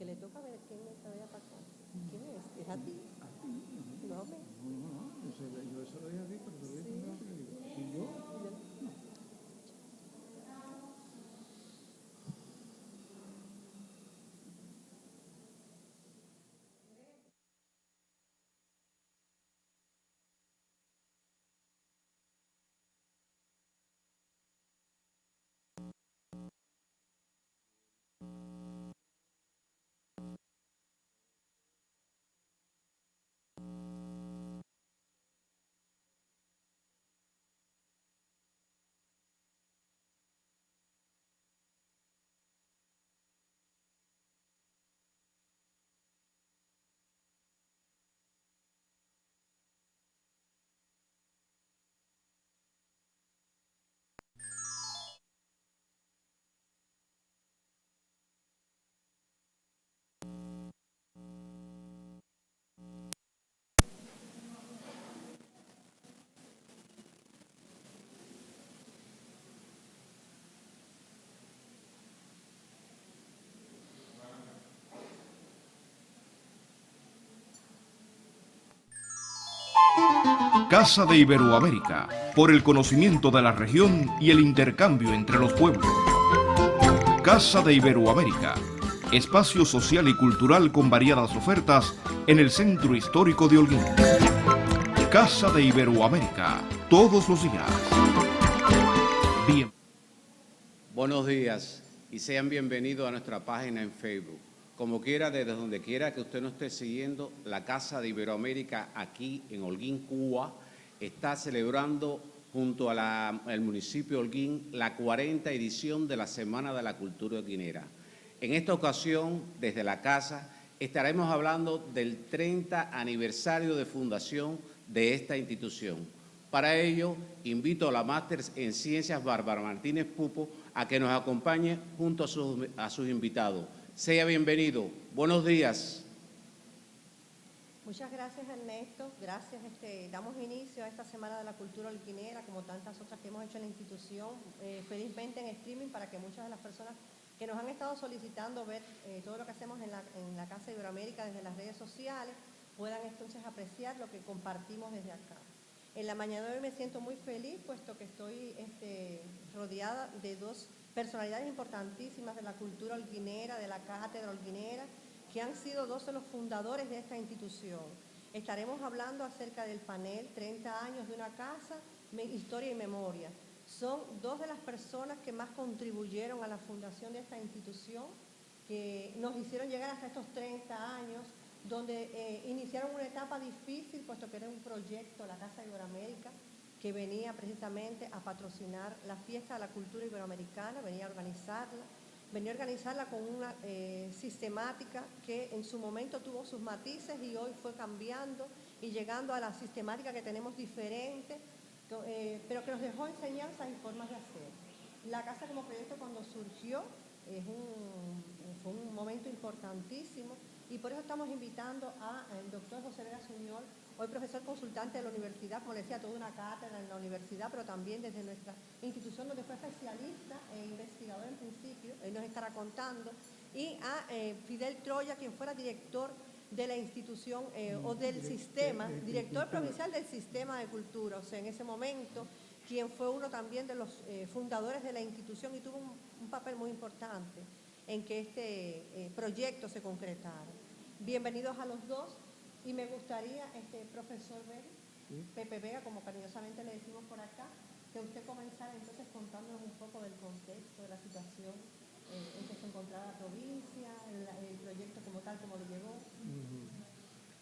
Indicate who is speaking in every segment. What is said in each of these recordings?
Speaker 1: que le toca ver quién me vaya para acá. ¿Quién es? ¿Es a ti?
Speaker 2: A ti.
Speaker 1: No, me.
Speaker 2: No, yo se lo dije a ti, pero te lo dije primero que digo. ¿Y yo? No.
Speaker 3: Casa de Iberoamérica, por el conocimiento de la región y el intercambio entre los pueblos. Casa de Iberoamérica, espacio social y cultural con variadas ofertas en el centro histórico de Holguín. Casa de Iberoamérica, todos los días. Bien.
Speaker 4: Buenos días y sean bienvenidos a nuestra página en Facebook. Como quiera, desde donde quiera que usted nos esté siguiendo, la Casa de Iberoamérica aquí en Holguín, Cuba, está celebrando junto al municipio de Holguín la 40ª edición de la Semana de la Cultura Holguinera. En esta ocasión, desde la casa, estaremos hablando del 30 aniversario de fundación de esta institución. Para ello, invito a la máster en Ciencias Bárbara Martínez Pupo a que nos acompañe junto a sus invitados. Sea bienvenido. Buenos días.
Speaker 1: Muchas gracias, Ernesto. Gracias. Damos inicio a esta Semana de la Cultura Holguinera, como tantas otras que hemos hecho en la institución, felizmente en streaming, para que muchas de las personas que nos han estado solicitando ver todo lo que hacemos en la Casa Iberoamérica desde las redes sociales, puedan entonces apreciar lo que compartimos desde acá. En la mañana de hoy me siento muy feliz, puesto que estoy rodeada de dos personalidades importantísimas de la cultura holguinera, de la cátedra holguinera, que han sido dos de los fundadores de esta institución. Estaremos hablando acerca del panel 30 años de una casa, historia y memoria. Son dos de las personas que más contribuyeron a la fundación de esta institución, que nos hicieron llegar hasta estos 30 años, donde iniciaron una etapa difícil, puesto que era un proyecto, la Casa Iberoamérica, que venía precisamente a patrocinar la fiesta de la cultura iberoamericana, venía a organizarla con una sistemática que en su momento tuvo sus matices y hoy fue cambiando y llegando a la sistemática que tenemos diferente, pero que nos dejó enseñanzas y formas de hacer. La casa como proyecto cuando surgió fue un momento importantísimo y por eso estamos invitando al doctor José Vera Suñol, hoy profesor consultante de la universidad, como le decía, toda una cátedra en la universidad, pero también desde nuestra institución donde fue especialista e investigador en principio, él nos estará contando, y a Fidel Troya, quien fuera director de la institución o del sistema, director provincial del sistema de cultura, o sea, en ese momento, quien fue uno también de los fundadores de la institución y tuvo un papel muy importante en que este proyecto se concretara. Bienvenidos a los dos y me gustaría, profesor Pepe Vega, como cariñosamente le decimos por acá, que usted comenzara entonces contándonos un poco del contexto, de la situación en que se encontraba la provincia, el proyecto como tal, como lo llevó.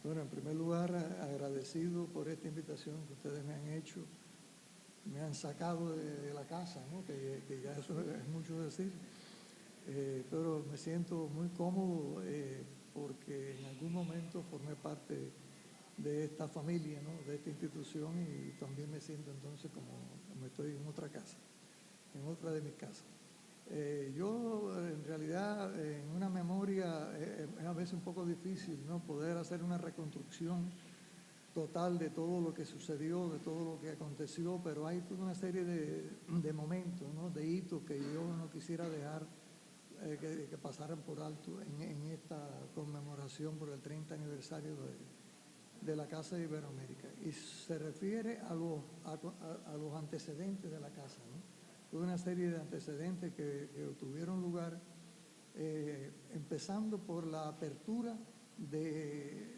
Speaker 2: Bueno, en primer lugar, agradecido por esta invitación que ustedes me han hecho, me han sacado de la casa, ¿no? que ya eso es mucho decir, pero me siento muy cómodo porque en algún momento formé parte de esta familia, ¿no? de esta institución, y también me siento entonces como estoy en otra casa, en otra de mis casas. Yo en realidad en una memoria es a veces un poco difícil, ¿no? poder hacer una reconstrucción total de todo lo que sucedió, de todo lo que aconteció, pero hay toda una serie de momentos, ¿no? de hitos que yo no quisiera dejar que pasaran por alto en esta conmemoración por el 30 aniversario de la Casa de Iberoamérica. Y se refiere a los antecedentes de la casa, ¿no? Toda una serie de antecedentes que tuvieron lugar, empezando por la apertura de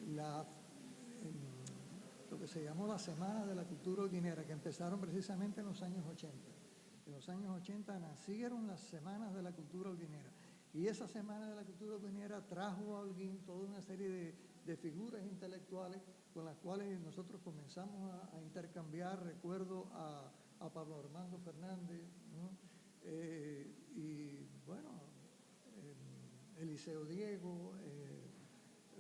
Speaker 2: lo que se llamó la Semana de la Cultura Holguinera, que empezaron precisamente en los años 80. En los años 80 nacieron las Semanas de la Cultura Holguinera. Y esa Semana de la Cultura Holguinera trajo a Holguín toda una serie de figuras intelectuales con las cuales nosotros comenzamos a intercambiar. Recuerdo a Pablo Armando Fernández, ¿no? Y bueno, Eliseo Diego,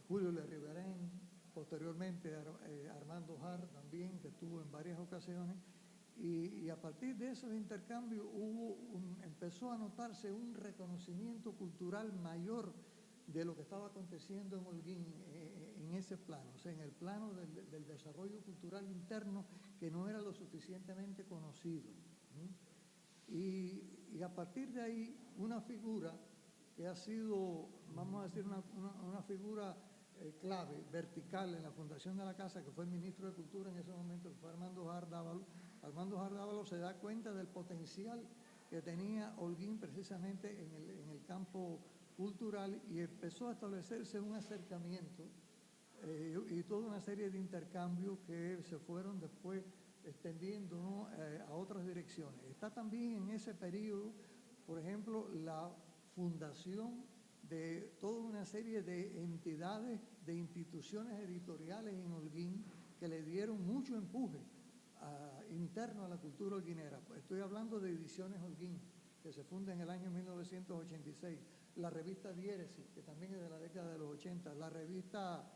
Speaker 2: Julio Le Riverén, posteriormente Armando Jar también, que estuvo en varias ocasiones. Y a partir de esos intercambios empezó a notarse un reconocimiento cultural mayor de lo que estaba aconteciendo en Holguín en ese plano, o sea, en el plano del desarrollo cultural interno, que no era lo suficientemente conocido, ¿no? Y a partir de ahí, una figura que ha sido, vamos a decir, una figura clave, vertical en la fundación de la casa, que fue el ministro de Cultura en ese momento, que fue Armando Jar Dávalo. Armando Jar Dávalo se da cuenta del potencial que tenía Holguín precisamente en el campo cultural, y empezó a establecerse un acercamiento y toda una serie de intercambios que se fueron después extendiendo, ¿no?, a otras direcciones. Está también en ese periodo, por ejemplo, la fundación de toda una serie de entidades, de instituciones editoriales en Holguín que le dieron mucho empuje interno a la cultura holguinera. Estoy hablando de Ediciones Holguín, que se funda en el año 1986, la revista Diéresis, que también es de la década de los 80, la revista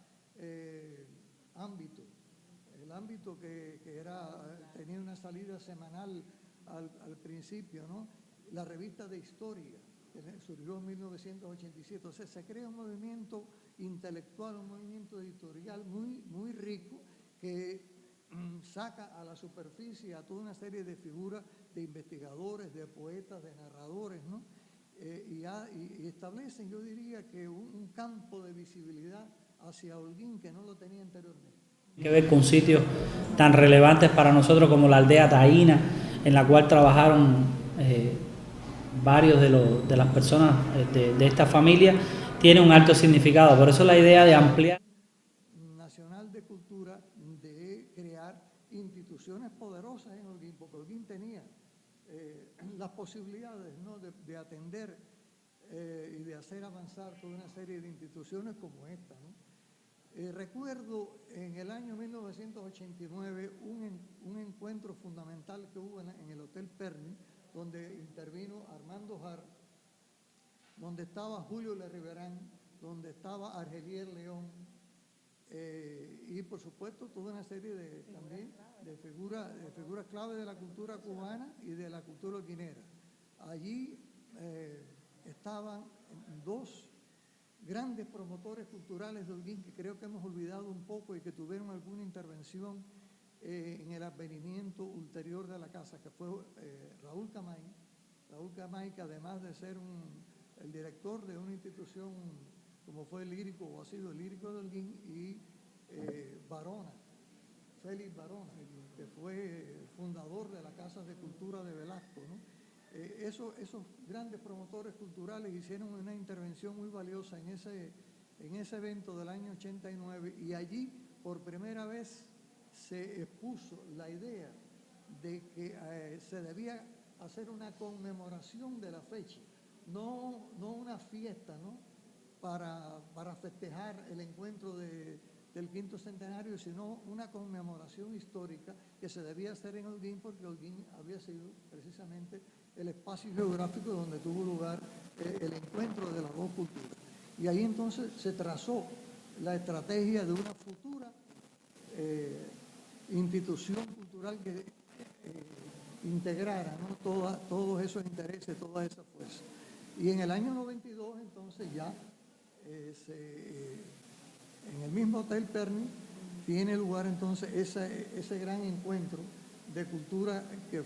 Speaker 2: Ámbito, el Ámbito que tenía una salida semanal al principio, ¿no? La revista de Historia, que surgió en 1987. O sea, se crea un movimiento intelectual, un movimiento editorial muy rico, que saca a la superficie a toda una serie de figuras, de investigadores, de poetas, de narradores, ¿no? Y establecen, yo diría, que un campo de visibilidad hacia Holguín que no lo tenía anteriormente.
Speaker 5: Que ver con sitios tan relevantes para nosotros como la aldea Taína, en la cual trabajaron varios de las personas de esta familia, tiene un alto significado. Por eso la idea de ampliar
Speaker 2: Nacional de Cultura, de crear instituciones poderosas en Holguín, porque Holguín tenía las posibilidades, ¿no?, de atender y de hacer avanzar toda una serie de instituciones como esta, ¿no? Recuerdo en el año 1989 un encuentro fundamental que hubo en el Hotel Perni, donde intervino Armando Jar, donde estaba Julio Le Riverén, donde estaba Argelier León, y por supuesto toda una serie de figuras clave de la cultura cubana y de la cultura holguinera. Allí estaban dos grandes promotores culturales de Holguín, que creo que hemos olvidado un poco y que tuvieron alguna intervención en el advenimiento ulterior de la casa, que fue Raúl Camay, que además de ser el director de una institución como fue el Lírico, o ha sido el Lírico de Holguín, y Félix Barona, que fue fundador de la Casa de Cultura de Velasco, ¿no? Esos grandes promotores culturales hicieron una intervención muy valiosa en ese evento del año 89, y allí por primera vez se expuso la idea de que se debía hacer una conmemoración de la fecha, no una fiesta, ¿no?, para festejar el encuentro del quinto centenario, sino una conmemoración histórica que se debía hacer en Holguín, porque Holguín había sido precisamente el espacio geográfico donde tuvo lugar el encuentro de las dos culturas. Y ahí entonces se trazó la estrategia de una futura institución cultural que integrara, ¿no?, todos esos intereses, toda esa fuerza. Y en el año 92 entonces ya en el mismo Hotel Perni tiene lugar entonces ese gran encuentro de cultura que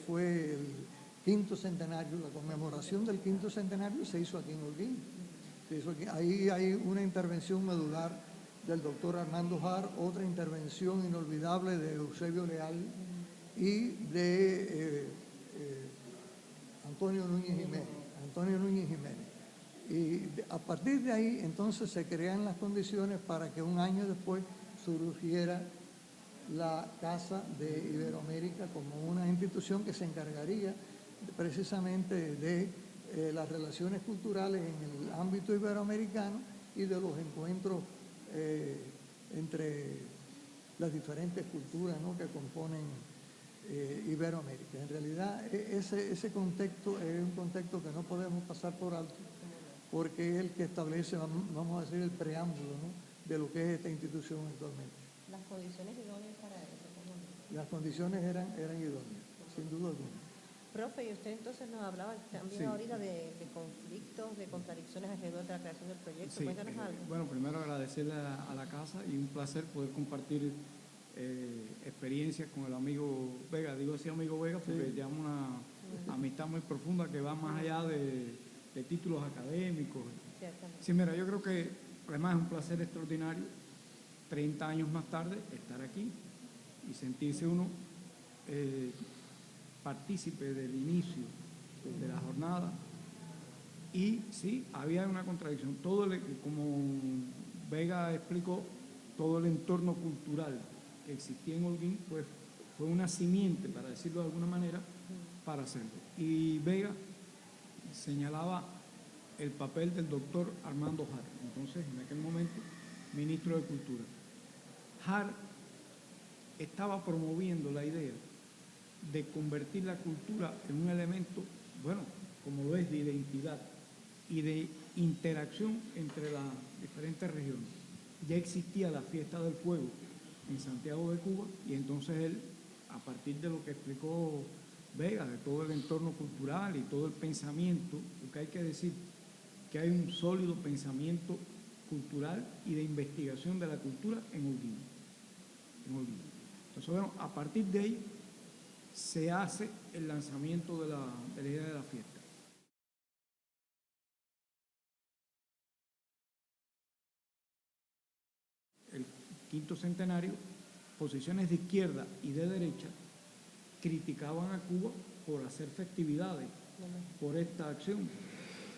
Speaker 2: quinto centenario, la conmemoración del quinto centenario se hizo aquí en Holguín. Ahí hay una intervención medular del doctor Armando Har, otra intervención inolvidable de Eusebio Leal y de Antonio Núñez Jiménez. Y a partir de ahí, entonces, se crean las condiciones para que un año después surgiera la Casa de Iberoamérica como una institución que se encargaría precisamente de las relaciones culturales en el ámbito iberoamericano y de los encuentros entre las diferentes culturas, ¿no?, que componen Iberoamérica. En realidad, ese contexto es un contexto que no podemos pasar por alto, porque es el que establece, vamos a decir, el preámbulo, ¿no?, de lo que es esta institución actualmente.
Speaker 1: Las condiciones idóneas para eso.
Speaker 2: Las condiciones eran idóneas, sin duda alguna.
Speaker 1: Profe, y usted entonces nos hablaba también ahorita de conflictos, de contradicciones alrededor de la creación del proyecto.
Speaker 6: Sí,
Speaker 1: Cuéntanos algo.
Speaker 6: bueno, primero agradecerle a la casa y un placer poder compartir experiencias con el amigo Vega. Digo así amigo Vega porque llevamos una amistad muy profunda que va más allá de títulos académicos.
Speaker 1: Ciertamente.
Speaker 6: Sí, mira, yo creo que además es un placer extraordinario 30 años más tarde estar aquí y sentirse uno partícipe del inicio de la jornada. Y sí, había una contradicción. Como Vega explicó, todo el entorno cultural que existía en Holguín, pues fue una simiente, para decirlo de alguna manera, para hacerlo. Y Vega señalaba el papel del doctor Armando Har, entonces en aquel momento ministro de Cultura. Har estaba promoviendo la idea de convertir la cultura en un elemento, bueno, como lo es, de identidad y de interacción entre las diferentes regiones. Ya existía la Fiesta del Fuego en Santiago de Cuba y entonces él, a partir de lo que explicó Vega, de todo el entorno cultural y todo el pensamiento, porque hay que decir que hay un sólido pensamiento cultural y de investigación de la cultura en Holguín. Entonces, bueno, a partir de ahí se hace el lanzamiento de la idea de la fiesta. El quinto centenario, posiciones de izquierda y de derecha criticaban a Cuba por hacer festividades, por esta acción.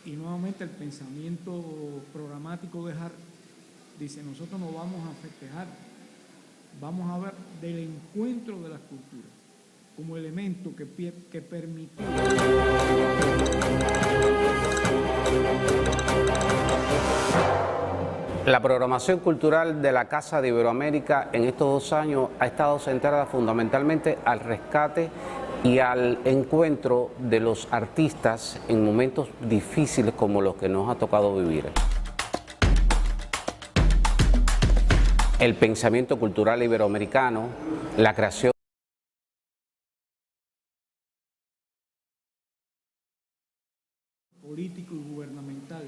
Speaker 6: Y nuevamente el pensamiento programático de Har dice, nosotros no vamos a festejar, vamos a ver del encuentro de las culturas como elemento que permitió.
Speaker 4: La programación cultural de la Casa de Iberoamérica en estos 2 años ha estado centrada fundamentalmente al rescate y al encuentro de los artistas en momentos difíciles como los que nos ha tocado vivir. El pensamiento cultural iberoamericano, la creación
Speaker 6: político y gubernamental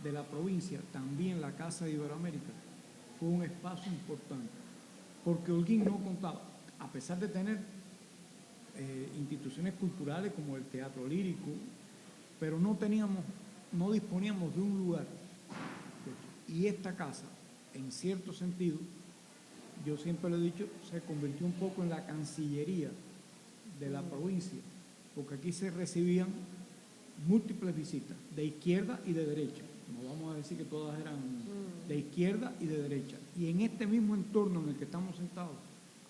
Speaker 6: de la provincia, también la Casa de Iberoamérica, fue un espacio importante, porque Holguín no contaba, a pesar de tener instituciones culturales como el Teatro Lírico, pero no disponíamos de un lugar. Y esta casa, en cierto sentido, yo siempre lo he dicho, se convirtió un poco en la cancillería de la provincia, porque aquí se recibían múltiples visitas, de izquierda y de derecha. No vamos a decir que todas eran de izquierda y de derecha. Y en este mismo entorno en el que estamos sentados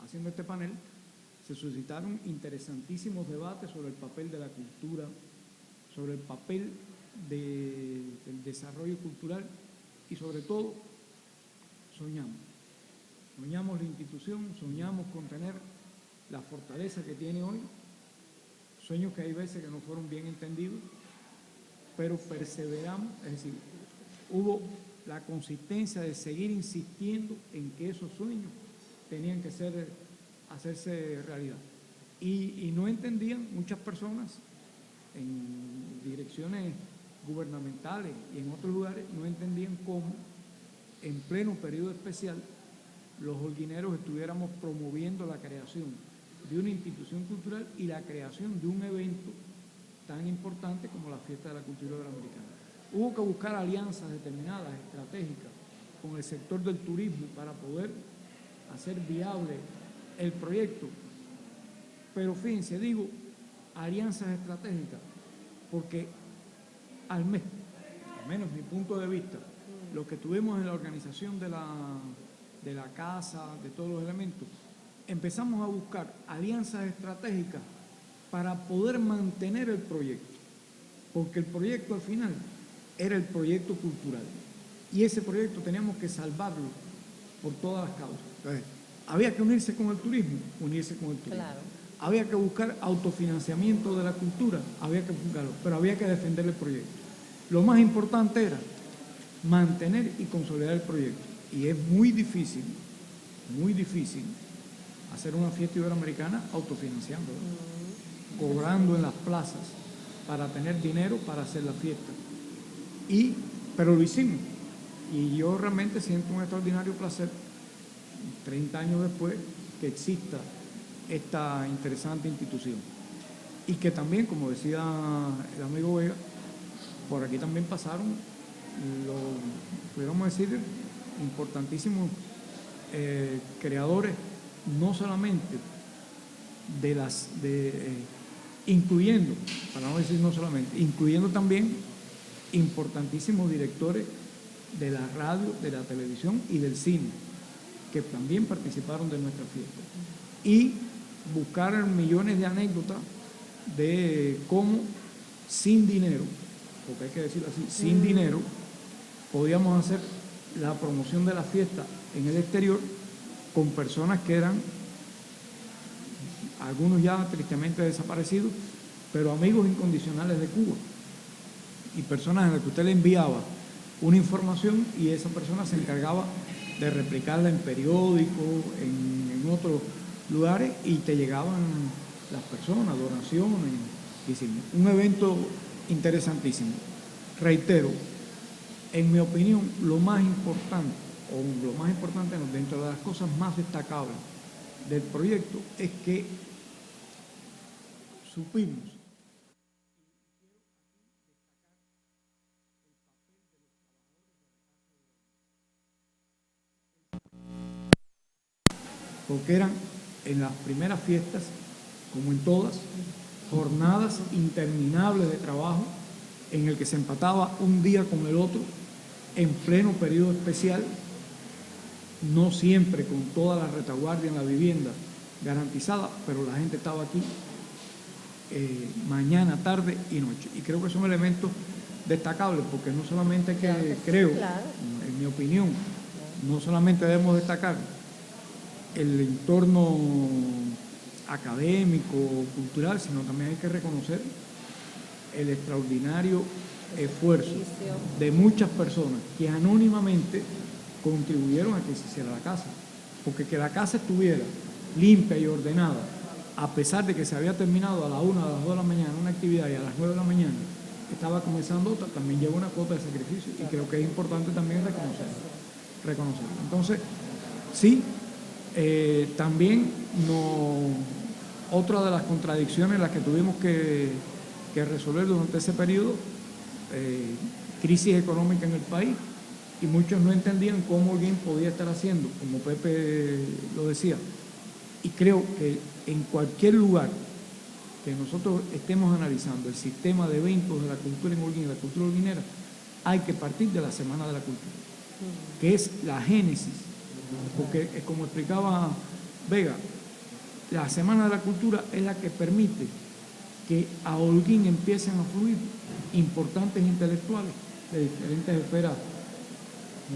Speaker 6: haciendo este panel, se suscitaron interesantísimos debates sobre el papel de la cultura, sobre el papel del desarrollo cultural y sobre todo soñamos. Soñamos la institución, soñamos con tener la fortaleza que tiene hoy, sueños que hay veces que no fueron bien entendidos, pero perseveramos, es decir, hubo la consistencia de seguir insistiendo en que esos sueños tenían que hacerse realidad. Y no entendían muchas personas en direcciones gubernamentales y en otros lugares, no entendían cómo en pleno periodo especial los holguineros estuviéramos promoviendo la creación de una institución cultural y la creación de un evento tan importante como la Fiesta de la Cultura Iberoamericana. Hubo que buscar alianzas determinadas, estratégicas, con el sector del turismo para poder hacer viable el proyecto. Pero fíjense, digo alianzas estratégicas, porque al menos mi punto de vista, lo que tuvimos en la organización de la casa, de todos los elementos, empezamos a buscar alianzas estratégicas para poder mantener el proyecto, porque el proyecto al final era el proyecto cultural, y ese proyecto teníamos que salvarlo por todas las causas. Entonces, había que unirse con el turismo,
Speaker 1: Claro.
Speaker 6: Había que buscar autofinanciamiento de la cultura, había que buscarlo, pero había que defender el proyecto. Lo más importante era mantener y consolidar el proyecto. Y es muy difícil hacer una fiesta iberoamericana autofinanciando, cobrando en las plazas para tener dinero para hacer la fiesta. Pero lo hicimos. Y yo realmente siento un extraordinario placer, 30 años después, que exista esta interesante institución. Y que también, como decía el amigo Vega, por aquí también pasaron pudiéramos decir, importantísimos creadores, no solamente incluyendo, para no decir no solamente, incluyendo también importantísimos directores de la radio, de la televisión y del cine, que también participaron de nuestra fiesta. Y buscar millones de anécdotas de cómo sin dinero, porque hay que decirlo así, sin dinero, podíamos hacer la promoción de la fiesta en el exterior con personas que eran, algunos ya tristemente desaparecidos, pero amigos incondicionales de Cuba, y personas a las que usted le enviaba una información y esa persona se encargaba de replicarla en periódicos, en otros lugares, y te llegaban las personas, donaciones. Un evento interesantísimo. Reitero, en mi opinión, lo más importante dentro de las cosas más destacables del proyecto es que supimos porque eran en las primeras fiestas, como en todas, jornadas interminables de trabajo en el que se empataba un día con el otro en pleno periodo especial, no siempre con toda la retaguardia en la vivienda garantizada, pero la gente estaba aquí mañana, tarde y noche. Y creo que son elementos destacables, porque no solamente en mi opinión, no solamente debemos destacar el entorno académico, cultural, sino también hay que reconocer el extraordinario esfuerzo de muchas personas que anónimamente contribuyeron a que se hiciera la casa, porque que la casa estuviera limpia y ordenada, a pesar de que se había terminado a la 1, a las 2 de la mañana una actividad y a las 9 de la mañana estaba comenzando otra, también lleva una cuota de sacrificio, y creo que es importante también reconocerlo. Entonces, sí, también otra de las contradicciones las que tuvimos que resolver durante ese periodo, crisis económica en el país, y muchos no entendían cómo alguien podía estar haciendo, como Pepe lo decía. Y creo que en cualquier lugar que nosotros estemos analizando el sistema de eventos de la cultura en Holguín, la cultura holguinera, hay que partir de la Semana de la Cultura, que es la génesis, porque como explicaba Vega, la Semana de la Cultura es la que permite que a Holguín empiecen a fluir importantes intelectuales de diferentes esferas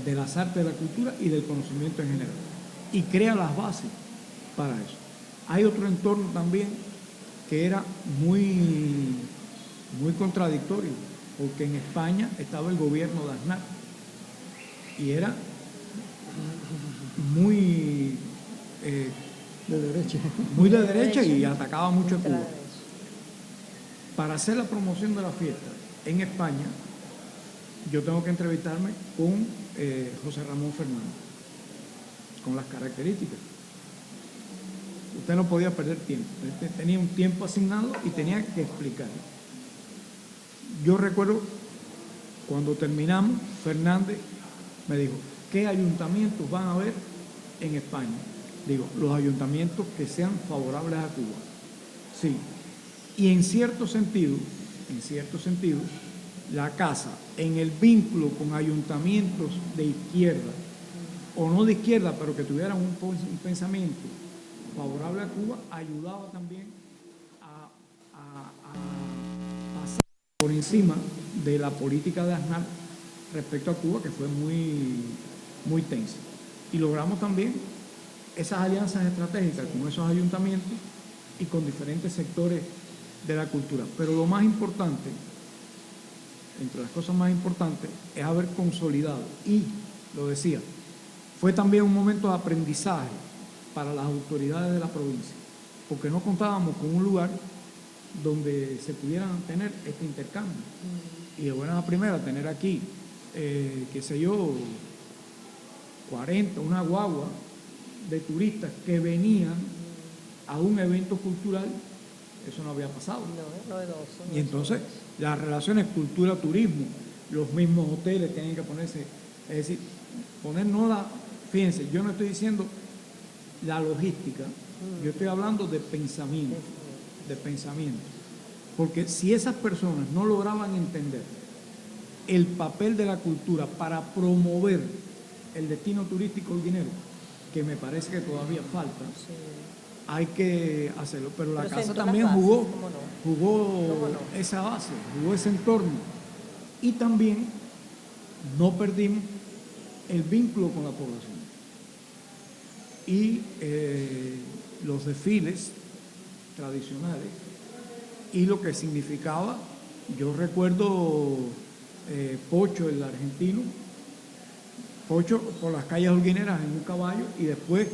Speaker 6: de las artes, de la cultura y del conocimiento en general, y crea las bases para eso. Hay otro entorno también que era muy contradictorio, porque en España estaba el gobierno de Aznar y era muy de derecha y atacaba mucho a Cuba. Para hacer la promoción de la fiesta en España, yo tengo que entrevistarme con José Ramón Fernández, con las características. Usted no podía perder tiempo, tenía un tiempo asignado y tenía que explicar. Yo recuerdo cuando terminamos, Fernández me dijo, ¿qué ayuntamientos van a haber en España? Digo, los ayuntamientos que sean favorables a Cuba. Sí. Y en cierto sentido, la casa, en el vínculo con ayuntamientos de izquierda, o no de izquierda, pero que tuvieran un pensamiento favorable a Cuba, ayudaba también a pasar por encima de la política de Aznar respecto a Cuba, que fue muy tensa. Y logramos también esas alianzas estratégicas con esos ayuntamientos y con diferentes sectores de la cultura. Pero lo más importante, entre las cosas más importantes, es haber consolidado, y lo decía, fue también un momento de aprendizaje para las autoridades de la provincia, porque no contábamos con un lugar donde se pudieran tener este intercambio. Y de buena a primera, tener aquí, qué sé yo, 40, una guagua de turistas que venían a un evento cultural, eso no había pasado.
Speaker 1: No, novedoso.
Speaker 6: Y entonces, las relaciones cultura-turismo, los mismos hoteles tienen que ponerse, es decir, fíjense, yo no estoy diciendo la logística, yo estoy hablando de pensamiento, porque si esas personas no lograban entender el papel de la cultura para promover el destino turístico holguinero, que me parece que todavía falta, hay que hacerlo. Pero la casa también jugó esa base, jugó ese entorno. Y también no perdimos el vínculo con la población. Y los desfiles tradicionales y lo que significaba, yo recuerdo Pocho, el argentino, Pocho por las calles holguineras en un caballo y después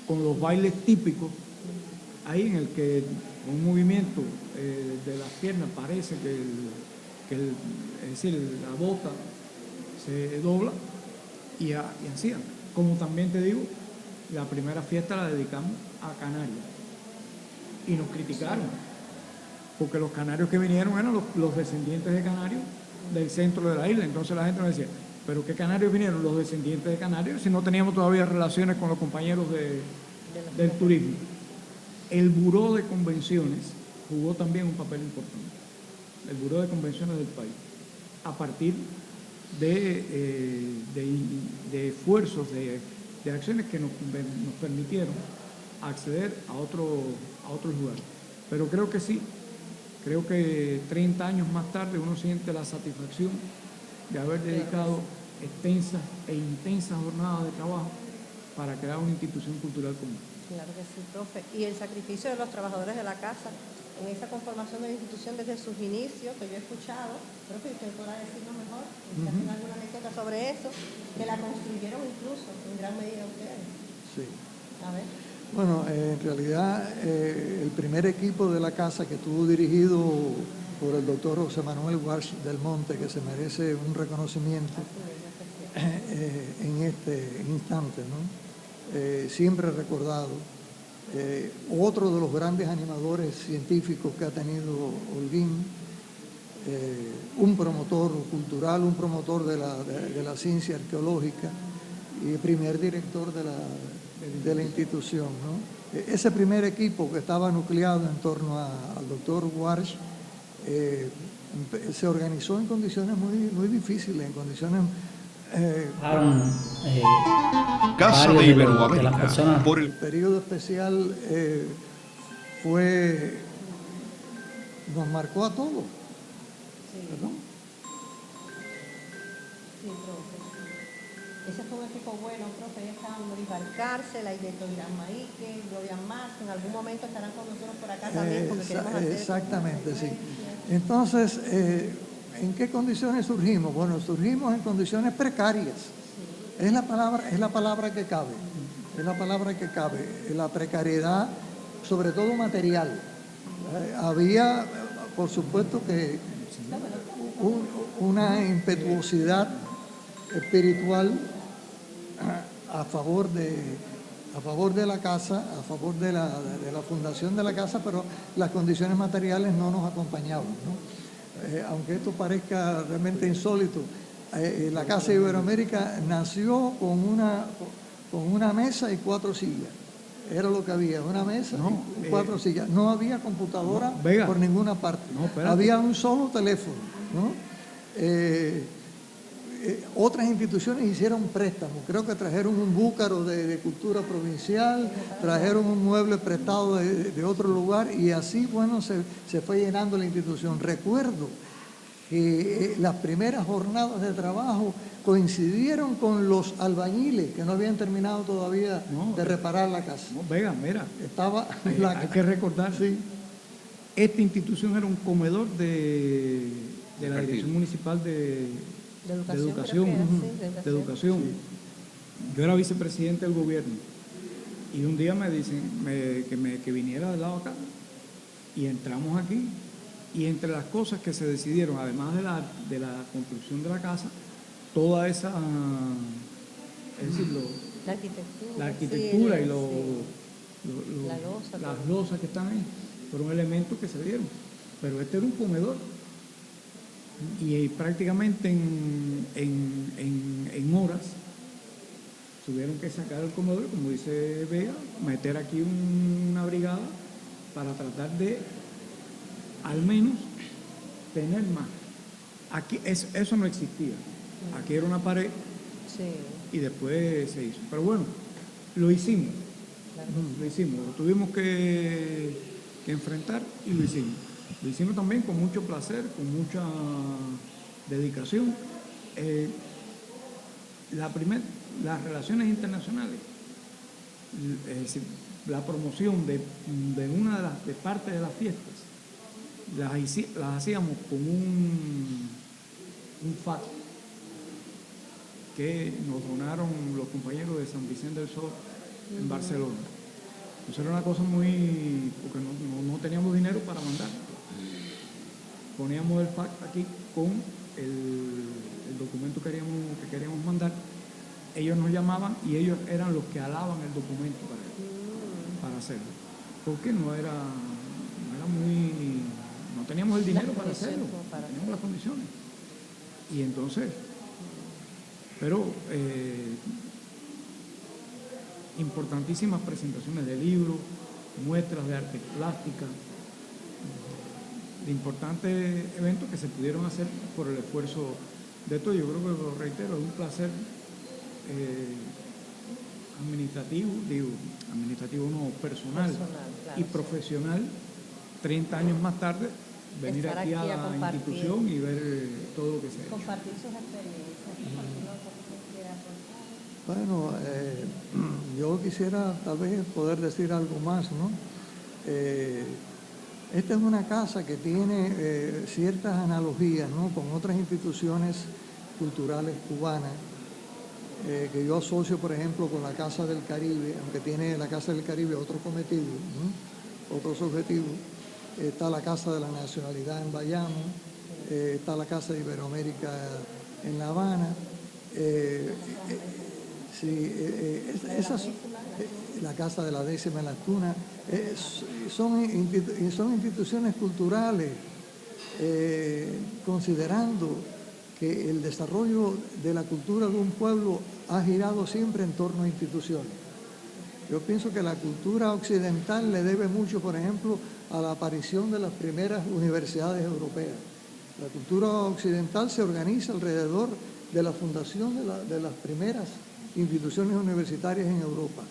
Speaker 6: con los bailes típicos, ahí en el que con un movimiento de las piernas parece que es decir, la bota se dobla y así. Como también te digo, la primera fiesta la dedicamos a Canarias y nos criticaron, porque los canarios que vinieron eran los descendientes de canarios del centro de la isla. Entonces la gente nos decía, ¿pero qué canarios vinieron? Los descendientes de canarios, si no teníamos todavía relaciones con los compañeros del turismo. El Buró de Convenciones jugó también un papel importante, el Buró de Convenciones del país, a partir de esfuerzos, de acciones que nos permitieron acceder a otros lugares. Pero creo que sí, creo que 30 años más tarde uno siente la satisfacción de haber dedicado extensas e intensas jornadas de trabajo para crear una institución cultural común.
Speaker 1: Claro que sí, profe. Y el sacrificio de los trabajadores de la casa en esa conformación de la institución desde sus inicios, que yo he escuchado, profe, usted podrá decirnos mejor, ¿tiene alguna anécdota sobre eso? Que la construyeron incluso en gran medida ustedes.
Speaker 2: Sí.
Speaker 1: A ver.
Speaker 2: Bueno, en realidad el primer equipo de la casa, que estuvo dirigido por el doctor José Manuel Walsh del Monte, que se merece un reconocimiento en este instante, ¿no? Siempre recordado. Otro de los grandes animadores científicos que ha tenido Holguín, un promotor cultural, un promotor de la ciencia arqueológica y primer director de la institución, ¿no? Ese primer equipo que estaba nucleado en torno al doctor Walsh se organizó en condiciones muy difíciles, en condiciones...
Speaker 3: Casa de Iberoamérica.
Speaker 2: Por el periodo especial nos marcó a todos.
Speaker 1: Sí.
Speaker 2: ¿Perdón?
Speaker 1: Sí, profe. Ese fue un equipo bueno, profe. Ya estaban Noris Valcárcel, Aideto Irán Maíque, Gloria Marx. En algún momento estarán con nosotros por acá también, porque queremos hacer...
Speaker 2: Exactamente, sí. Entonces, ¿en qué condiciones surgimos? Bueno, surgimos en condiciones precarias. Es la palabra que cabe. Es la palabra que cabe. La precariedad, sobre todo material. Había, por supuesto, que una impetuosidad espiritual a favor de la casa, a favor de la fundación de la casa, pero las condiciones materiales no nos acompañaban, ¿no? aunque esto parezca realmente insólito, la Casa Iberoamérica nació con una mesa y 4 sillas. Era lo que había, una mesa y 4 sillas. No había computadora por ninguna parte. Había un solo teléfono, ¿no? Otras instituciones hicieron préstamos. Creo que trajeron un búcaro de cultura provincial, trajeron un mueble prestado de otro lugar y así, bueno, se fue llenando la institución. Recuerdo que las primeras jornadas de trabajo coincidieron con los albañiles que no habían terminado todavía de reparar la casa.
Speaker 6: No, Vega, mira,
Speaker 2: estaba
Speaker 6: hay que recordar,
Speaker 2: sí.
Speaker 6: Esta institución era un comedor de la Dirección Municipal de Educación. Yo era vicepresidente del gobierno y un día me dicen que viniera del lado acá y entramos aquí. Y entre las cosas que se decidieron, además de la construcción de la casa, toda esa, es decir, la arquitectura y las losas que están ahí, fueron elementos que se dieron. Pero este era un comedor. Y prácticamente en horas tuvieron que sacar el comedor, como dice Vega, meter aquí una brigada para tratar de al menos tener más. Aquí eso no existía. Aquí era una pared y después se hizo. Pero bueno, lo hicimos. Lo tuvimos que enfrentar y lo hicimos. Lo hicimos también con mucho placer, con mucha dedicación. Las relaciones internacionales, es decir, la promoción de una de partes de las fiestas, las hacíamos con un FAT que nos donaron los compañeros de San Vicente del Sol en Barcelona. Entonces era una cosa porque no teníamos dinero para mandar. Poníamos el FAT aquí con el documento que queríamos mandar. Ellos nos llamaban y ellos eran los que alaban el documento para hacerlo. Porque no teníamos el dinero para hacerlo, teníamos las condiciones. Y entonces, pero importantísimas presentaciones de libros, muestras de arte plástica, de importantes eventos que se pudieron hacer por el esfuerzo de todo. Yo creo que lo reitero, es un placer personal claro, y profesional, 30 años más tarde, venir aquí a la institución y ver todo lo que se ha hecho.
Speaker 1: Compartir sus experiencias.
Speaker 2: Bueno, yo quisiera tal vez poder decir algo más, ¿no? Esta es una casa que tiene ciertas analogías, ¿no?, con otras instituciones culturales cubanas, que yo asocio, por ejemplo, con la Casa del Caribe, aunque tiene la Casa del Caribe otro cometido, ¿no?, otros objetivos. Está la Casa de la Nacionalidad en Bayamo, está la Casa de Iberoamérica en La Habana. La Casa de la Décima en Las Tunas, son instituciones culturales, considerando que el desarrollo de la cultura de un pueblo ha girado siempre en torno a instituciones. Yo pienso que la cultura occidental le debe mucho, por ejemplo, a la aparición de las primeras universidades europeas. La cultura occidental se organiza alrededor de la fundación de las primeras instituciones universitarias en Europa.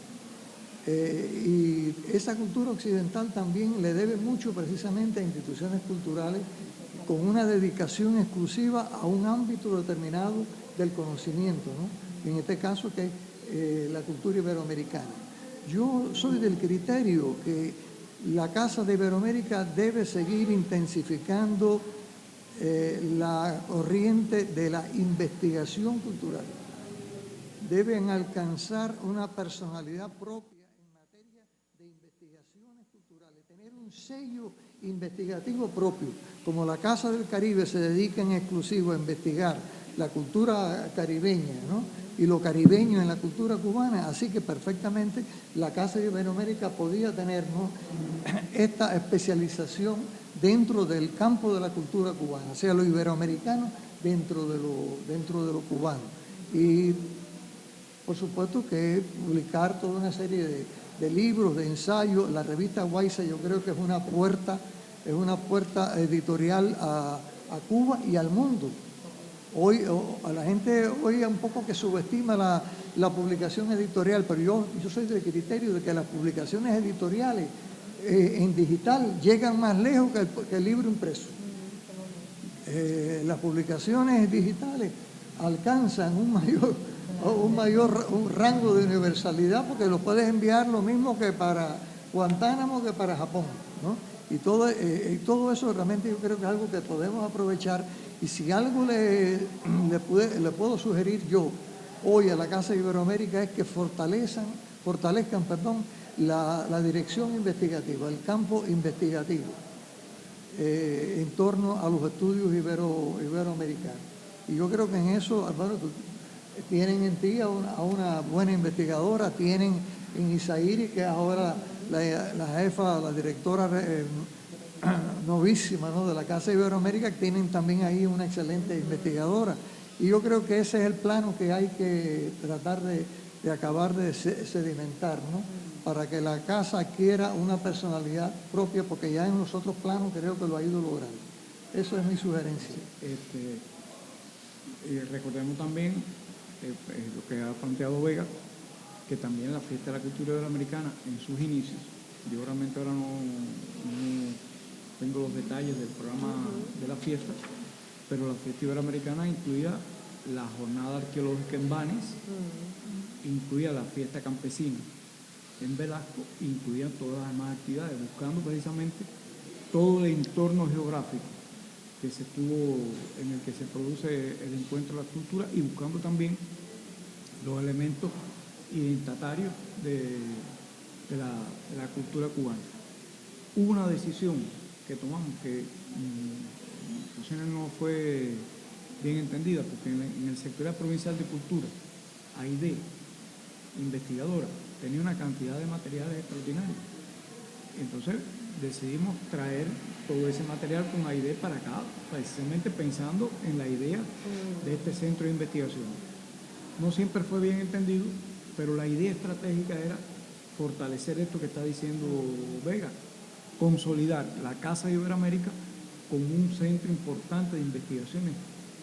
Speaker 2: Y esa cultura occidental también le debe mucho precisamente a instituciones culturales con una dedicación exclusiva a un ámbito determinado del conocimiento, ¿no? En este caso que es la cultura iberoamericana. Yo soy del criterio que la Casa de Iberoamérica debe seguir intensificando la corriente de la investigación cultural. Deben alcanzar una personalidad propia en materia de investigaciones culturales, tener un sello investigativo propio. Como la Casa del Caribe se dedica en exclusivo a investigar la cultura caribeña, ¿no?, y lo caribeño en la cultura cubana, así que perfectamente la Casa de Iberoamérica podía tener, ¿no?, esta especialización dentro del campo de la cultura cubana, sea lo iberoamericano dentro de lo cubano. Y por supuesto que publicar toda una serie de libros, de ensayos. La revista Guaysa yo creo que es una puerta editorial a Cuba y al mundo. Hoy a la gente hoy un poco que subestima la publicación editorial, pero yo soy del criterio de que las publicaciones editoriales en digital llegan más lejos que el libro impreso. Las publicaciones digitales alcanzan un mayor rango de universalidad, porque lo puedes enviar lo mismo que para Guantánamo que para Japón, ¿no? Y todo eso realmente yo creo que es algo que podemos aprovechar. Y si algo le puedo sugerir yo hoy a la Casa Iberoamérica es que fortalezcan la dirección investigativa, el campo investigativo en torno a los estudios iberoamericanos. Y yo creo que en eso, bueno, tienen en ti a una buena investigadora, tienen en Isairi, que es ahora la jefa, la directora novísima, ¿no?, de la Casa Iberoamérica, que tienen también ahí una excelente investigadora. Y yo creo que ese es el plano que hay que tratar de acabar de sedimentar, ¿no?, para que la casa adquiera una personalidad propia, porque ya en los otros planos creo que lo ha ido logrando. Eso es mi sugerencia.
Speaker 6: Recordemos también lo que ha planteado Vega, que también la Fiesta de la Cultura Iberoamericana en sus inicios, yo realmente ahora no tengo los detalles del programa de la fiesta, pero la Fiesta Iberoamericana incluía la jornada arqueológica en Banes, incluía la fiesta campesina en Velasco, incluía todas las demás actividades, buscando precisamente todo el entorno geográfico que se tuvo, en el que se produce el encuentro de la cultura, y buscando también los elementos identitarios de la cultura cubana. Hubo una decisión que tomamos que no fue bien entendida, porque en el Secretaría Provincial de Cultura, AID, investigadora, tenía una cantidad de materiales extraordinarios. Entonces decidimos traer todo ese material con AID para acá, precisamente pensando en la idea de este centro de investigación. No siempre fue bien entendido, pero la idea estratégica era fortalecer esto que está diciendo Vega, consolidar la Casa Iberoamérica como un centro importante de investigaciones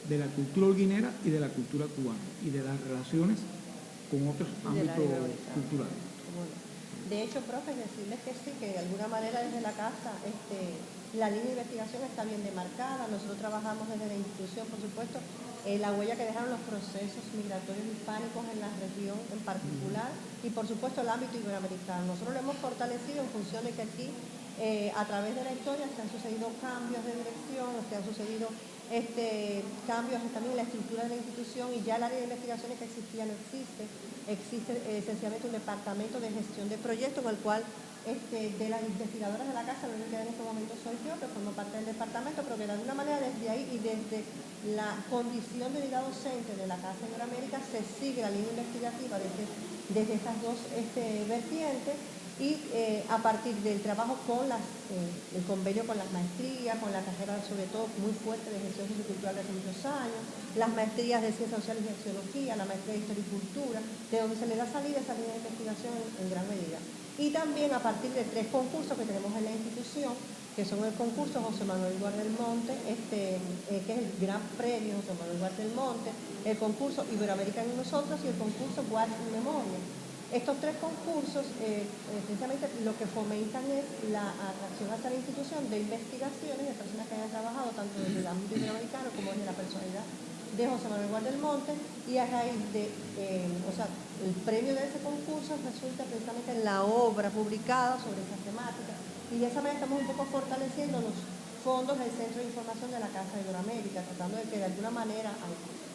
Speaker 6: de la cultura holguinera y de la cultura cubana y de las relaciones con otros ámbitos culturales.
Speaker 1: Bueno, de hecho, profe, decirles que sí, que de alguna manera desde la casa la línea de investigación está bien demarcada. Nosotros trabajamos desde la institución, por supuesto, la huella que dejaron los procesos migratorios hispánicos en la región en particular y, por supuesto, el ámbito iberoamericano. Nosotros lo hemos fortalecido en función de que aquí, a través de la historia, se han sucedido cambios de dirección, se han sucedido cambios también en la estructura de la institución, y ya el área de investigaciones que existía no existe. Existe esencialmente un departamento de gestión de proyectos en el cual de las investigadoras de la casa, lo único que en este momento soy yo, que formo parte del departamento, pero que de alguna manera desde ahí y desde la condición de unidad docente de la Casa Iberoamérica se sigue la línea investigativa desde estas dos vertientes, y a partir del trabajo con el convenio con las maestrías, con la carrera sobre todo muy fuerte de gestión sociocultural de hace muchos años, las maestrías de ciencias sociales y sociología, la maestría de historia y cultura, de donde se le da salida a esa línea de investigación en gran medida. Y también a partir de 3 concursos que tenemos en la institución, que son el concurso José Manuel Duarte del Monte, que es el gran premio José Manuel Duarte del Monte, el concurso Iberoamérica en nosotros y el concurso Guas en Memoria. Estos 3 concursos, esencialmente lo que fomentan es la atracción hacia la institución de investigaciones de personas que hayan trabajado tanto desde el ámbito iberoamericano como desde la personalidad de José Manuel Duarte del Monte, y a raíz de, el premio de ese concurso resulta precisamente en la obra publicada sobre esa temática, y de esa manera estamos un poco fortaleciendo los fondos del Centro de Información de la Casa Iberoamérica, tratando de que de alguna manera,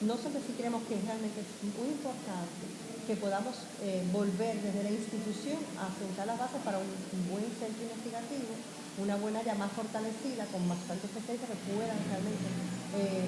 Speaker 1: no sé si creemos que realmente es muy importante que podamos volver desde la institución a sentar las bases para un buen centro investigativo, una buena área más fortalecida, con bastantes especialistas que puedan realmente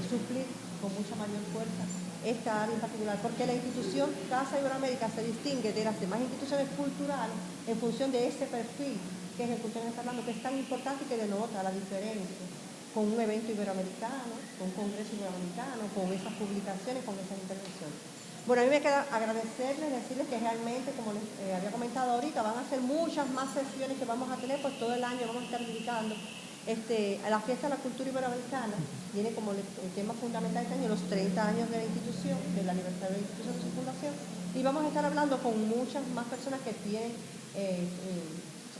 Speaker 1: suplir con mucha mayor fuerza esta área en particular, porque la institución Casa Iberoamérica se distingue de las demás instituciones culturales en función de ese perfil que es el que usted está hablando, que es tan importante y que denota la diferencia con un evento iberoamericano, con un congreso iberoamericano, con esas publicaciones, con esas intervenciones. Bueno, a mí me queda agradecerles, decirles que realmente, como les había comentado ahorita, van a ser muchas más sesiones que vamos a tener, pues todo el año vamos a estar dedicando a la fiesta de la cultura iberoamericana. Viene como el tema fundamental este año los 30 años de la institución, del aniversario de la institución de su fundación, y vamos a estar hablando con muchas más personas que tienen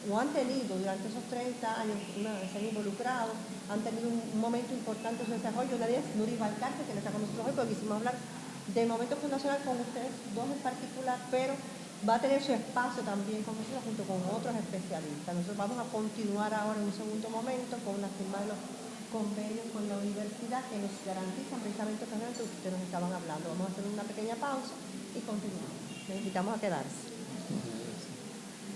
Speaker 1: o han tenido durante esos 30 años, se han involucrado, han tenido un momento importante en su desarrollo. Una de ellas es Nuri Valcarce, que no está con nosotros hoy, porque quisimos hablar del momento fundacional con ustedes dos en particular, pero va a tener su espacio también con nosotros junto con otros especialistas. Nosotros vamos a continuar ahora en un segundo momento con la firma de los convenios con la universidad que nos garantizan precisamente lo que ustedes nos estaban hablando. Vamos a hacer una pequeña pausa y continuamos. Les invitamos a quedarse.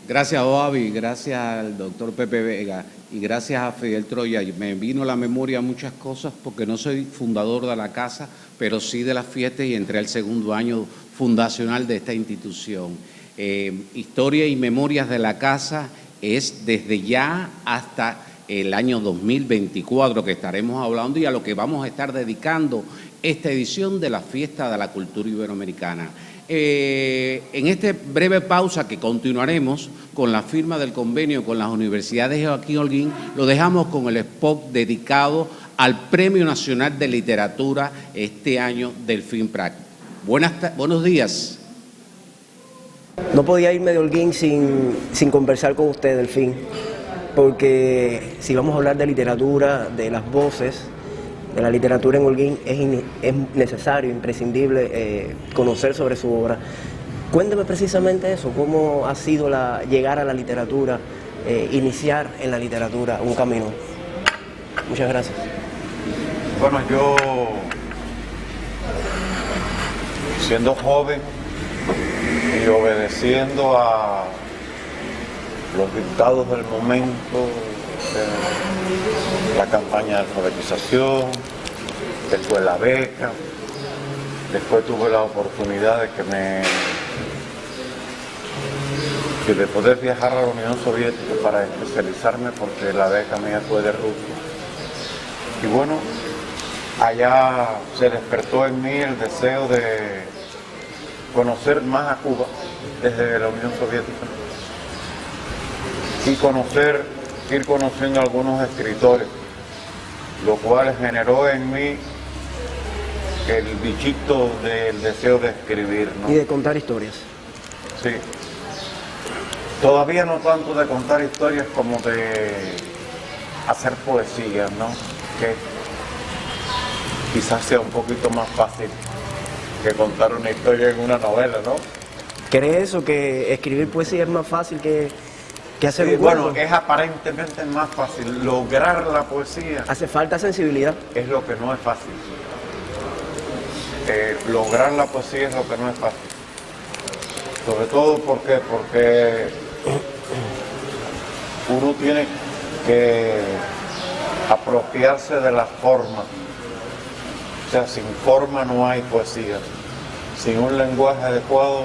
Speaker 4: Gracias, Oavi, gracias al doctor Pepe Vega y gracias a Fidel Troya. Me vino a la memoria muchas cosas porque no soy fundador de la casa, pero sí de las fiestas y entré al segundo año fundacional de esta institución. Historia y memorias de la casa es desde ya hasta el año 2024 que estaremos hablando y a lo que vamos a estar dedicando esta edición de la Fiesta de la Cultura Iberoamericana. En esta breve pausa que continuaremos con la firma del convenio con las universidades de Joaquín Holguín, lo dejamos con el spot dedicado al Premio Nacional de Literatura este año del FINPRAC. Buenos días.
Speaker 7: No podía irme de Holguín sin conversar con usted, Delfín, porque si vamos a hablar de literatura, de las voces, de la literatura en Holguín, es necesario, imprescindible conocer sobre su obra. Cuénteme precisamente eso, cómo ha sido llegar a la literatura, iniciar en la literatura un camino. Muchas gracias.
Speaker 8: Bueno, yo, siendo joven y obedeciendo a los dictados del momento, la campaña de alfabetización, después la beca, después tuve la oportunidad de poder viajar a la Unión Soviética para especializarme porque la beca mía fue de Rusia. Y bueno, allá se despertó en mí el deseo de conocer más a Cuba desde la Unión Soviética y ir conociendo a algunos escritores, lo cual generó en mí el bichito del deseo de escribir, ¿no?
Speaker 7: Y de contar historias.
Speaker 8: Sí. Todavía no tanto de contar historias como de hacer poesía, ¿no? Que quizás sea un poquito más fácil que contar una historia en una novela, ¿no?
Speaker 7: ¿Cree eso, que escribir poesía es más fácil que hacer un cuento?
Speaker 8: Bueno, es aparentemente más fácil. Lograr la poesía
Speaker 7: Hace falta sensibilidad.
Speaker 8: es lo que no es fácil. Lograr la poesía es lo que no es fácil. Sobre todo porque uno tiene que apropiarse de la forma. O sea, sin forma no hay poesía. Sin un lenguaje adecuado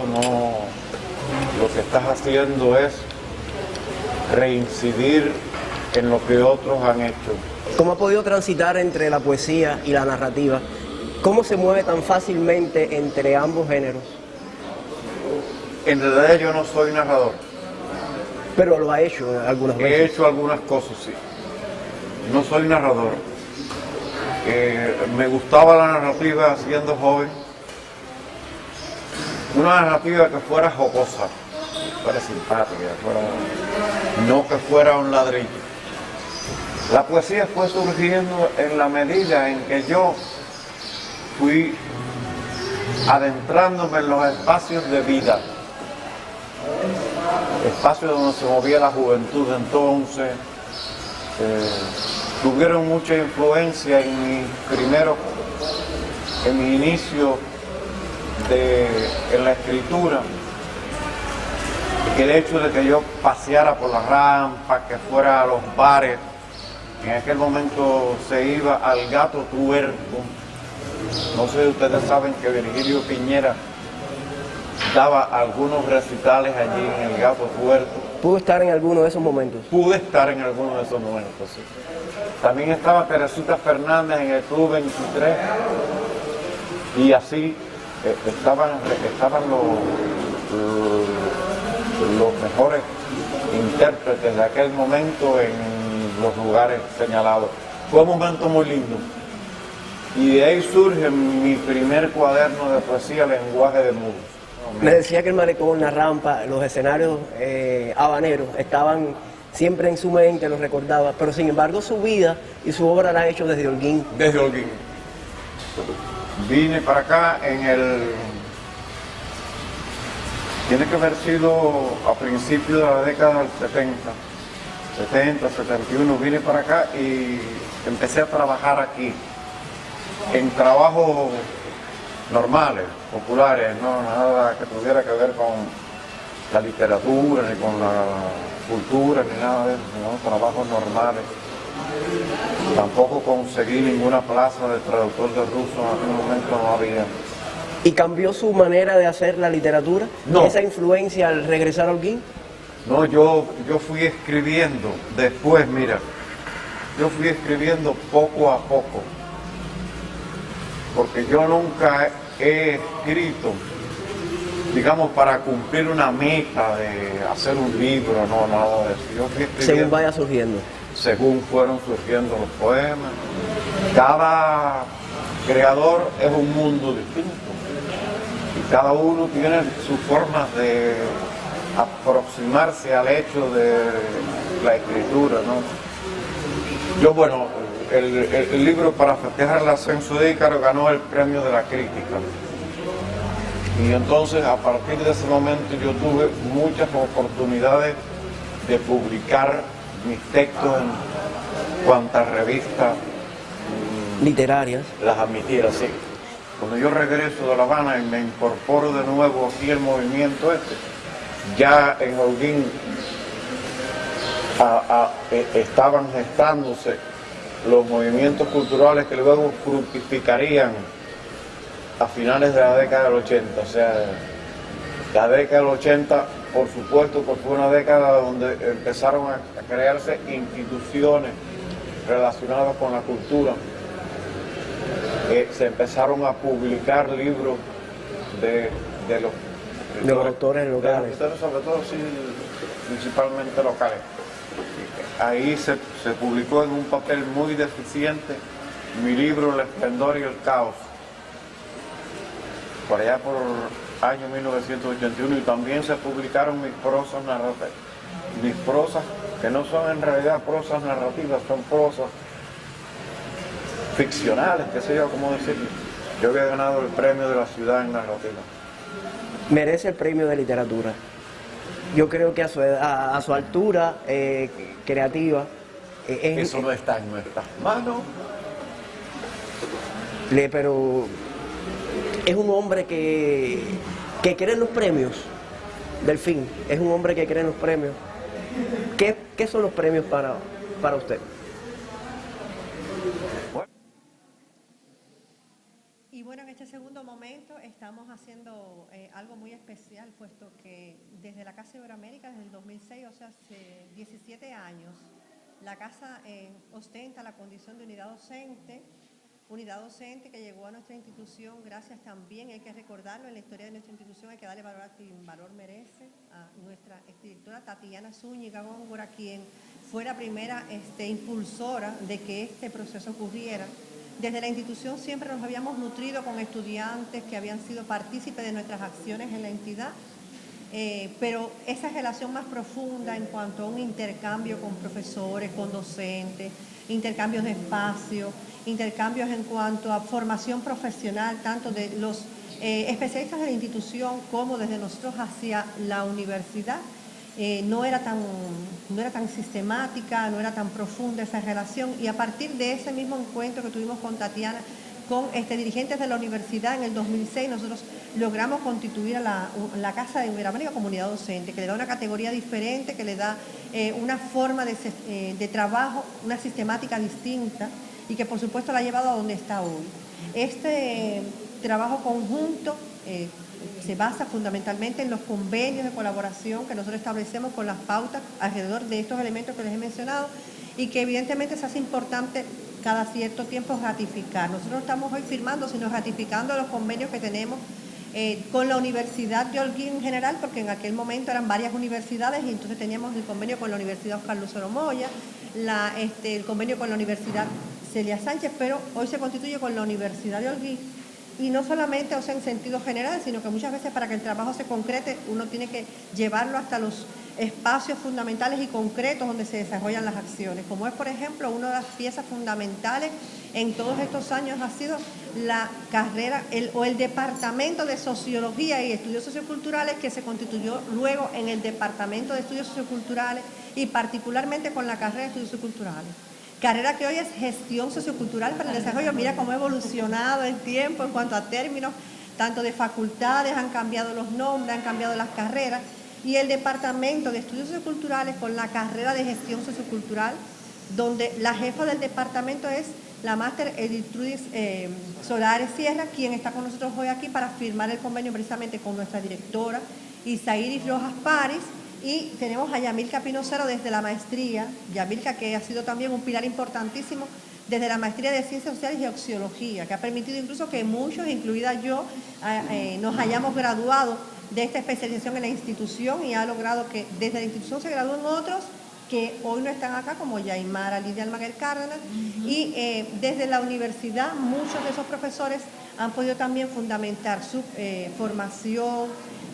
Speaker 8: lo que estás haciendo es reincidir en lo que otros han hecho.
Speaker 7: ¿Cómo ha podido transitar entre la poesía y la narrativa? ¿Cómo se mueve tan fácilmente entre ambos géneros?
Speaker 8: En realidad yo no soy narrador.
Speaker 7: Pero lo ha hecho algunas veces.
Speaker 8: He hecho algunas cosas, sí. No soy narrador. Me gustaba la narrativa siendo joven. Una narrativa que fuera jocosa, que fuera simpática, no que fuera un ladrillo. La poesía fue surgiendo en la medida en que yo fui adentrándome en los espacios de vida, espacios donde se movía la juventud de entonces. Tuvieron mucha influencia en mi inicio en la escritura, el hecho de que yo paseara por las rampas, que fuera a los bares. En aquel momento se iba al Gato Tuerto. No sé si ustedes saben que Virgilio Piñera daba algunos recitales allí en el Gato Puerto.
Speaker 7: ¿Pudo estar en alguno de esos momentos?
Speaker 8: Pude estar en alguno de esos momentos, sí. También estaba Teresita Fernández en el Club 23 y así estaban los mejores intérpretes de aquel momento en los lugares señalados. Fue un momento muy lindo. Y de ahí surge mi primer cuaderno de poesía, Lenguaje de Mudos.
Speaker 7: Me decía que el malecón, la rampa, los escenarios habaneros estaban siempre en su mente, los recordaba, pero sin embargo su vida y su obra la ha hecho desde Holguín.
Speaker 8: Desde Holguín. Vine para acá tiene que haber sido a principios de la década del 70, 71, vine para acá y empecé a trabajar aquí, en trabajos normales, populares, no nada que tuviera que ver con la literatura, ni con la cultura, ni nada de eso, sino trabajos normales. Tampoco conseguí ninguna plaza de traductor de ruso, en aquel momento no había.
Speaker 7: ¿Y cambió su manera de hacer la literatura?
Speaker 8: No.
Speaker 7: ¿Esa influencia al regresar a Holguín?
Speaker 8: No, yo fui escribiendo después, mira, yo fui escribiendo poco a poco, porque yo nunca he escrito, digamos, para cumplir una meta de hacer un libro, no, nada de eso. Yo fui escribiendo
Speaker 7: Según vaya surgiendo.
Speaker 8: según fueron surgiendo los poemas. Cada creador es un mundo distinto y cada uno tiene sus formas de aproximarse al hecho de la escritura, ¿no? Yo, bueno, el libro para festejar el ascenso de Ícaro ganó el premio de la crítica. Y entonces, a partir de ese momento, yo tuve muchas oportunidades de publicar mis textos en cuantas revistas
Speaker 7: Literarias.
Speaker 8: las admitiera, sí. Cuando yo regreso de La Habana y me incorporo de nuevo aquí al movimiento ya en Holguín estaban gestándose los movimientos culturales que luego fructificarían a finales de la década del 80. O sea, la década del 80, por supuesto, pues fue una década donde empezaron a crearse instituciones relacionadas con la cultura. Se empezaron a publicar libros de los
Speaker 7: autores locales.
Speaker 8: De los autores, sobre todo, sí, principalmente locales. Ahí se publicó en un papel muy deficiente mi libro El esplendor y el caos, por allá por año 1981, y también se publicaron mis prosas narrativas, mis prosas que no son en realidad prosas narrativas, son prosas ficcionales, qué sé yo, cómo decirlo. Yo había ganado el premio de la ciudad en narrativa.
Speaker 7: Merece el premio de literatura. Yo creo que a su altura creativa...
Speaker 8: Eso no está en nuestras manos.
Speaker 7: Pero es un hombre que cree en los premios, Delfín. Es un hombre que cree en los premios. ¿Qué son los premios para usted?
Speaker 1: Y bueno, en este segundo momento estamos haciendo algo muy especial, puesto que desde la Casa Iberoamérica, desde el 2006, o sea, hace 17 años, la Casa ostenta la condición de unidad docente que llegó a nuestra institución gracias también, hay que recordarlo, en la historia de nuestra institución hay que darle valor a quien valor merece, a nuestra exdirectora Tatiana Zúñiga Góngora, quien fue la primera impulsora de que este proceso ocurriera. Desde la institución siempre nos habíamos nutrido con estudiantes que habían sido partícipes de nuestras acciones en la entidad, pero esa relación más profunda en cuanto a un intercambio con profesores, con docentes, intercambios de espacio, intercambios en cuanto a formación profesional, tanto de los especialistas de la institución como desde nosotros hacia la universidad, no era tan sistemática, no era tan profunda esa relación, y a partir de ese mismo encuentro que tuvimos con Tatiana, con dirigentes de la universidad en el 2006, nosotros logramos constituir a la Casa de Iberoamérica Comunidad Docente, que le da una categoría diferente, que le da una forma de trabajo, una sistemática distinta, y que por supuesto la ha llevado a donde está hoy. Este trabajo conjunto se basa fundamentalmente en los convenios de colaboración que nosotros establecemos con las pautas alrededor de estos elementos que les he mencionado y que evidentemente se hace importante cada cierto tiempo ratificar. Nosotros no estamos hoy firmando, sino ratificando los convenios que tenemos con la Universidad de Holguín en general, porque en aquel momento eran varias universidades y entonces teníamos el convenio con la Universidad Oscar Lucero Moya, el convenio con la Universidad Celia Sánchez, pero hoy se constituye con la Universidad de Holguín. Y no solamente, o sea, en sentido general, sino que muchas veces para que el trabajo se concrete, uno tiene que llevarlo hasta los espacios fundamentales y concretos donde se desarrollan las acciones, como es, por ejemplo, una de las piezas fundamentales en todos estos años ha sido la carrera o el Departamento de Sociología y Estudios Socioculturales, que se constituyó luego en el Departamento de Estudios Socioculturales y particularmente con la carrera de Estudios Socioculturales. Carrera que hoy es Gestión Sociocultural para el Desarrollo. Mira cómo ha evolucionado el tiempo en cuanto a términos, tanto de facultades, han cambiado los nombres, han cambiado las carreras, y el Departamento de Estudios Socioculturales con la carrera de Gestión Sociocultural, donde la jefa del departamento es la máster Edith Trudis Solares Sierra, quien está con nosotros hoy aquí para firmar el convenio precisamente con nuestra directora Isairis Rojas Paris. Y tenemos a Yamilka Pinocero desde la maestría, Yamilka que ha sido también un pilar importantísimo desde la maestría de Ciencias Sociales y Oxiología, que ha permitido incluso que muchos, incluida yo, nos hayamos graduado de esta especialización en la institución y ha logrado que desde la institución se gradúen otros que hoy no están acá, como Yaimara Lidia Almaguer Cárdenas, y desde la universidad muchos de esos profesores han podido también fundamentar su formación,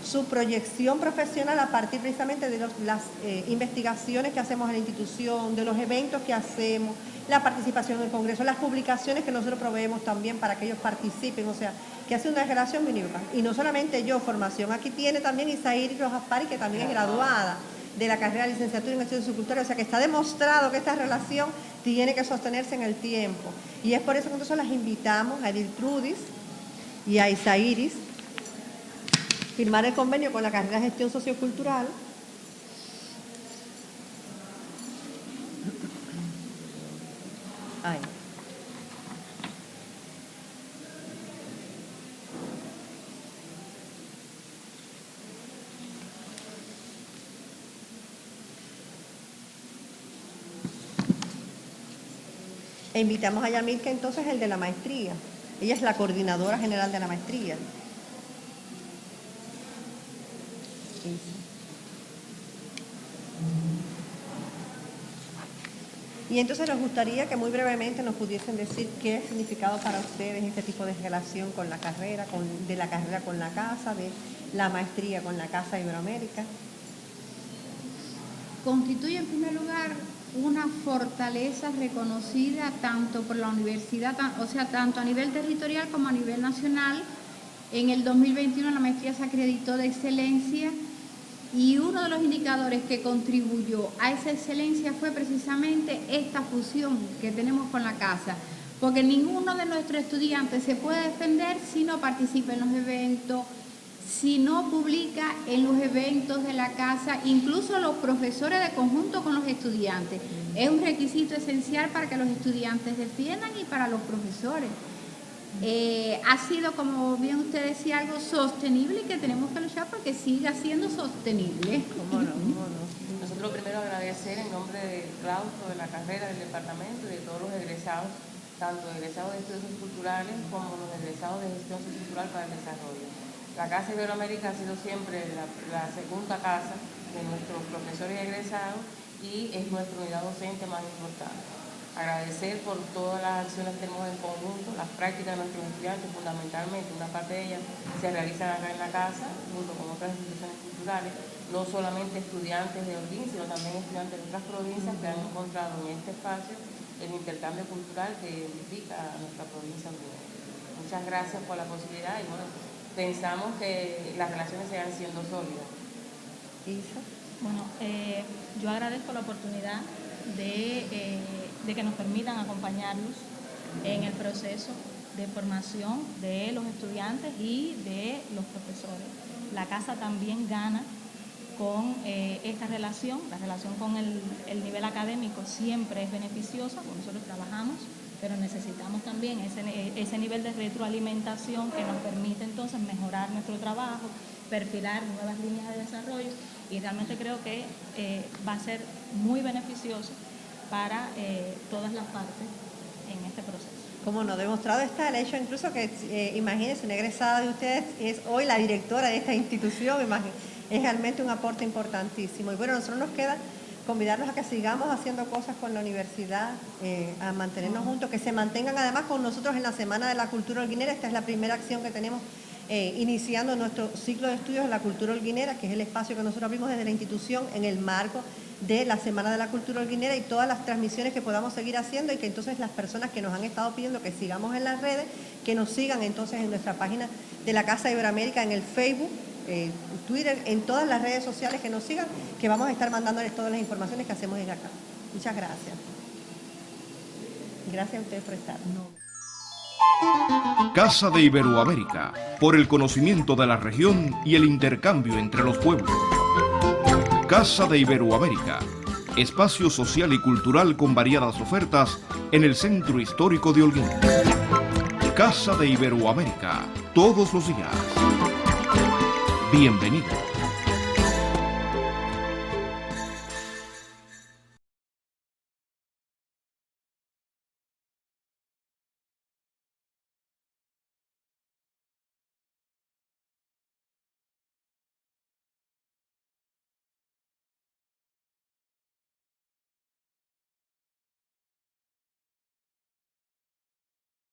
Speaker 1: su proyección profesional a partir precisamente de las investigaciones que hacemos en la institución, de los eventos que hacemos, la participación en el Congreso, las publicaciones que nosotros proveemos también para que ellos participen, o sea, que hace una relación mínima. Y no solamente yo, formación, aquí tiene también Isairis Rojas Pari, que también es graduada de la carrera de licenciatura en Estudios Socioculturales, o sea que está demostrado que esta relación tiene que sostenerse en el tiempo. Y es por eso que nosotros las invitamos a Edith Trudis y a Isairis firmar el convenio con la carrera de Gestión Sociocultural. Ay. E invitamos a Yamilka entonces el de la maestría. Ella es la coordinadora general de la maestría. Y entonces nos gustaría que muy brevemente nos pudiesen decir qué ha significado para ustedes este tipo de relación con la carrera, de la carrera con la casa, de la maestría con la Casa Iberoamérica.
Speaker 9: Constituye en primer lugar una fortaleza reconocida tanto por la universidad, o sea, tanto a nivel territorial como a nivel nacional. En el 2021 la maestría se acreditó de excelencia y uno de los indicadores que contribuyó a esa excelencia fue precisamente esta fusión que tenemos con la casa, porque ninguno de nuestros estudiantes se puede defender si no participa en los eventos, si no publica en los eventos de la casa, incluso los profesores de conjunto con los estudiantes. Es un requisito esencial para que los estudiantes defiendan y para los profesores. Ha sido, como bien usted decía, algo sostenible y que tenemos que luchar porque siga siendo sostenible.
Speaker 1: ¿Cómo no? ¿Cómo no?
Speaker 10: Nosotros primero agradecer en nombre del claustro, de la carrera, del departamento y de todos los egresados, tanto egresados de estudios culturales como los egresados de gestión cultural para el desarrollo. La Casa Iberoamérica ha sido siempre la segunda casa de nuestros profesores egresados y es nuestra unidad docente más importante. Agradecer por todas las acciones que tenemos en conjunto, las prácticas de nuestros estudiantes, fundamentalmente, una parte de ellas se realizan acá en la casa, junto con otras instituciones culturales, no solamente estudiantes de Holguín, sino también estudiantes de otras provincias que han encontrado en este espacio el intercambio cultural que identifica a nuestra provincia holguinera. Muchas gracias por la posibilidad y bueno, pensamos que las relaciones sigan siendo sólidas.
Speaker 1: Isa.
Speaker 11: Bueno, yo agradezco la oportunidad de que nos permitan acompañarlos en el proceso de formación de los estudiantes y de los profesores. La casa también gana con esta relación, la relación con el nivel académico siempre es beneficiosa, porque nosotros trabajamos pero necesitamos también ese nivel de retroalimentación que nos permite entonces mejorar nuestro trabajo, perfilar nuevas líneas de desarrollo, y realmente creo que va a ser muy beneficioso para todas las partes en este proceso.
Speaker 1: Como no, demostrado está el hecho incluso que, imagínense, una egresada de ustedes es hoy la directora de esta institución, es realmente un aporte importantísimo. Y bueno, a nosotros nos queda convidarlos a que sigamos haciendo cosas con la universidad, a mantenernos juntos, que se mantengan además con nosotros en la Semana de la Cultura Holguinera. Esta es la primera acción que tenemos iniciando nuestro ciclo de estudios de la cultura holguinera, que es el espacio que nosotros abrimos desde la institución en el marco de la Semana de la Cultura Holguinera, y todas las transmisiones que podamos seguir haciendo, y que entonces las personas que nos han estado pidiendo que sigamos en las redes, que nos sigan entonces en nuestra página de la Casa de Iberoamérica, en el Facebook, Twitter, en todas las redes sociales, que nos sigan, que vamos a estar mandándoles todas las informaciones que hacemos en acá. Muchas gracias. Gracias a ustedes por estar.
Speaker 3: Casa de Iberoamérica, por el conocimiento de la región y el intercambio entre los pueblos. Casa de Iberoamérica, espacio social y cultural con variadas ofertas en el centro histórico de Holguín. Casa de Iberoamérica, todos los días. Bienvenidos.